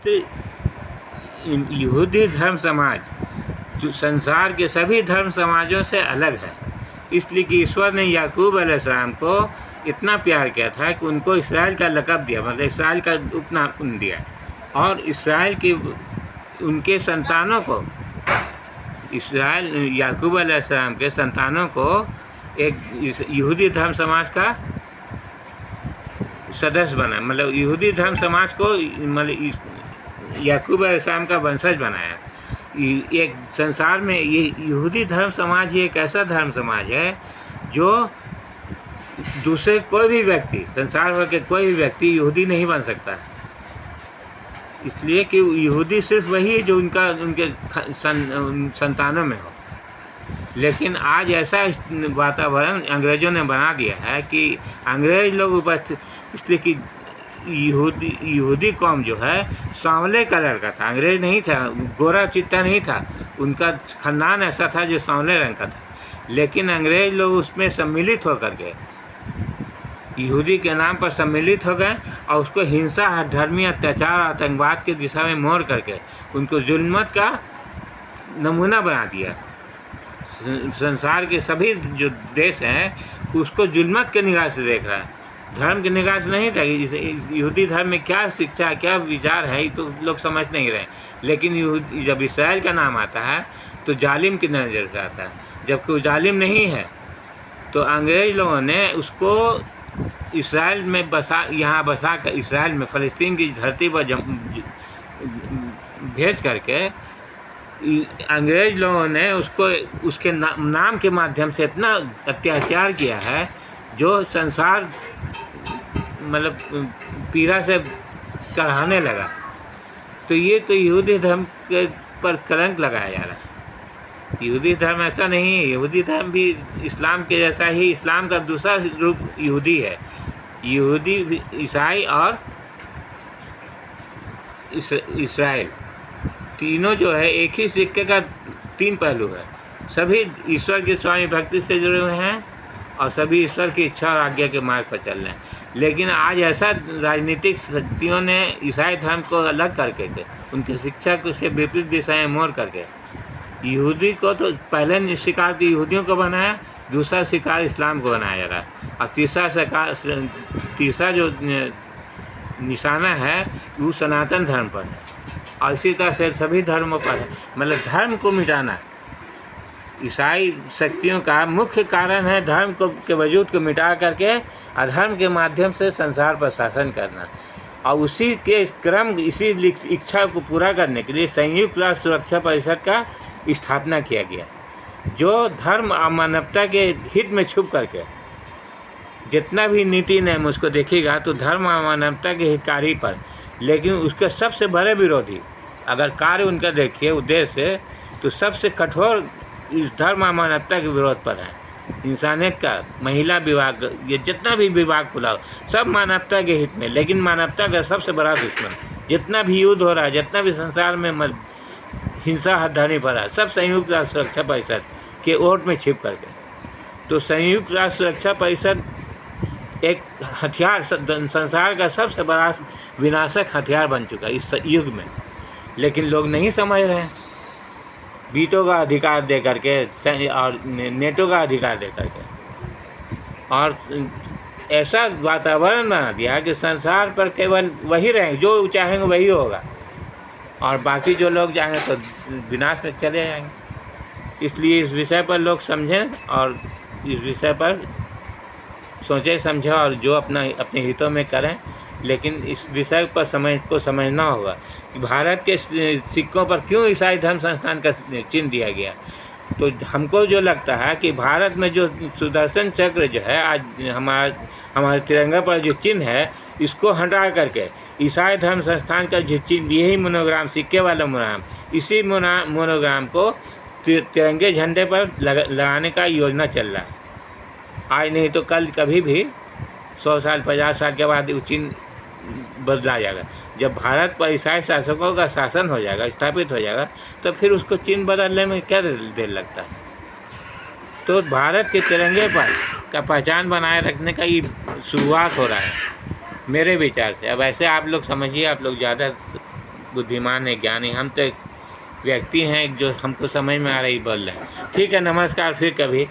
तो यहूदी धर्म समाज जो संसार के सभी धर्म समाजों से अलग है, इसलिए कि ईश्वर ने याकूब अलैहिस्सलाम को इतना प्यार किया था कि उनको इसराइल का लक़ब दिया, मतलब इसराइल का उपनाम दिया, और इसराइल की उनके संतानों को, इसराइल याकूब अलैहिस्सलाम के संतानों को एक यहूदी धर्म समाज का सदस्य बना, मतलब यहूदी धर्म समाज को मतलब याकूब अलैहिस्सलाम का वंशज बनाया। एक संसार में ये यहूदी धर्म समाज ही एक ऐसा धर्म समाज है जो दूसरे कोई भी व्यक्ति, संसार भर के कोई भी व्यक्ति यहूदी नहीं बन सकता, इसलिए कि यहूदी सिर्फ वही है जो उनके संतानों में हो। लेकिन आज ऐसा वातावरण अंग्रेज़ों ने बना दिया है कि अंग्रेज़ लोग उपस्थित, इसलिए कि यहूदी कौम जो है सांवले कलर का था, अंग्रेज़ नहीं था, गोरा चिट्टा नहीं था, उनका खानदान ऐसा था जो सांवले रंग का था। लेकिन अंग्रेज़ लोग उसमें सम्मिलित होकर के यहूदी के नाम पर सम्मिलित हो गए और उसको हिंसा, धर्मी अत्याचार, आतंकवाद की दिशा में मोड़ करके उनको जुल्मत का नमूना बना दिया। संसार के सभी जो देश हैं उसको जुल्मत के निगाह से देख रहा है, धर्म की निगाह से नहीं था कि यहूदी धर्म में क्या शिक्षा, क्या विचार है, ये तो लोग समझ नहीं रहे। लेकिन जब इसराइल का नाम आता है तो जालिम की नज़र से आता है, जबकि वो जालिम नहीं है। तो अंग्रेज़ लोगों ने उसको इसराइल में यहाँ बसा कर, इसराइल में फ़लस्तीन की धरती पर भेज करके अंग्रेज़ लोगों ने उसको उसके नाम के माध्यम से इतना अत्याचार किया है जो संसार मतलब पीड़ा से कराहने लगा। तो ये तो यहूदी धर्म के पर कलंक लगाया जा रहा है। यहूदी धर्म ऐसा नहीं है, यहूदी धर्म भी इस्लाम के जैसा ही, इस्लाम का दूसरा रूप यहूदी है। यहूदी, ईसाई और इसराइल तीनों जो है एक ही सिक्के का तीन पहलू है। सभी ईश्वर की स्वामी भक्ति से जुड़े हुए हैं और सभी ईश्वर की इच्छा और आज्ञा के मार्ग पर चल रहे हैं। लेकिन आज ऐसा राजनीतिक शक्तियों ने ईसाई धर्म को अलग करके उनकी शिक्षा को से विपरीत दिशाएं मोड़ करके यहूदी को तो पहले शिकार तो यहूदियों को बनाया, दूसरा शिकार इस्लाम को बनाया जा रहा है, और तीसरा जो निशाना है वो सनातन धर्म पर है, और इसी तरह से सभी धर्मों पर है। मतलब धर्म को मिटाना ईसाई शक्तियों का मुख्य कारण है, धर्म को के वजूद को मिटा करके अधर्म के माध्यम से संसार पर शासन करना। और उसी के क्रम, इसी इच्छा को पूरा करने के लिए संयुक्त राष्ट्र सुरक्षा परिषद का स्थापना किया गया, जो धर्म और मानवता के हित में छुप करके जितना भी नीति नियम उसको देखेगा तो धर्म और मानवता के हितकारी पर, लेकिन उसके सबसे बड़े विरोधी अगर कार्य उनका देखिए उद्देश्य तो सबसे कठोर इस धर्म और मानवता के विरोध पर है। इंसानियत का महिला विभाग, ये जितना भी विभाग खुला सब मानवता के हित में, लेकिन मानवता का सबसे बड़ा दुश्मन जितना भी युद्ध हो रहा है, जितना भी संसार में हिंसा हथधर्मी पर है, सब संयुक्त राष्ट्र सुरक्षा परिषद के ओट में छिप करके। तो संयुक्त राष्ट्र सुरक्षा परिषद एक हथियार, संसार का सबसे बड़ा विनाशक हथियार बन चुका है इस युग में। लेकिन लोग नहीं समझ रहे हैं। वीटो का अधिकार दे करके और नेटो का अधिकार दे करके, और ऐसा वातावरण बना दिया कि संसार पर केवल वही रहेंगे, जो चाहेंगे वही होगा, और बाकी जो लोग चाहेंगे तो विनाश में चले जाएंगे। इसलिए इस विषय पर लोग समझें और इस विषय पर सोचें समझें और जो अपने हितों में करें। लेकिन इस विषय पर समझना होगा कि भारत के सिक्कों पर क्यों ईसाई धर्म संस्थान का चिन्ह दिया गया। तो हमको जो लगता है कि भारत में जो सुदर्शन चक्र जो है आज हमारे तिरंगा पर जो चिन्ह है, इसको हटा करके ईसाई धर्म संस्थान का जो चिन्ह, यही मोनोग्राम, सिक्के वाला मोनोग्राम, इसी मोनोग्राम को तिरंगे झंडे पर लगाने का योजना चल रहा है। आज नहीं तो कल, कभी भी 100 साल 50 साल के बाद वो चिन्ह बदला जाएगा। जब भारत पर ईसाई शासकों का शासन हो जाएगा, स्थापित हो जाएगा, तो फिर उसको चिन्ह बदलने में क्या देर लगता है। तो भारत के तिरंगे पर का पहचान बनाए रखने का ये शुरुआत हो रहा है मेरे विचार से। अब ऐसे आप लोग समझिए, आप लोग ज़्यादा बुद्धिमान है, ज्ञानी। हम तो एक व्यक्ति हैं जो हमको समझ में आ रही बोल रहे हैं। ठीक है, नमस्कार, फिर कभी।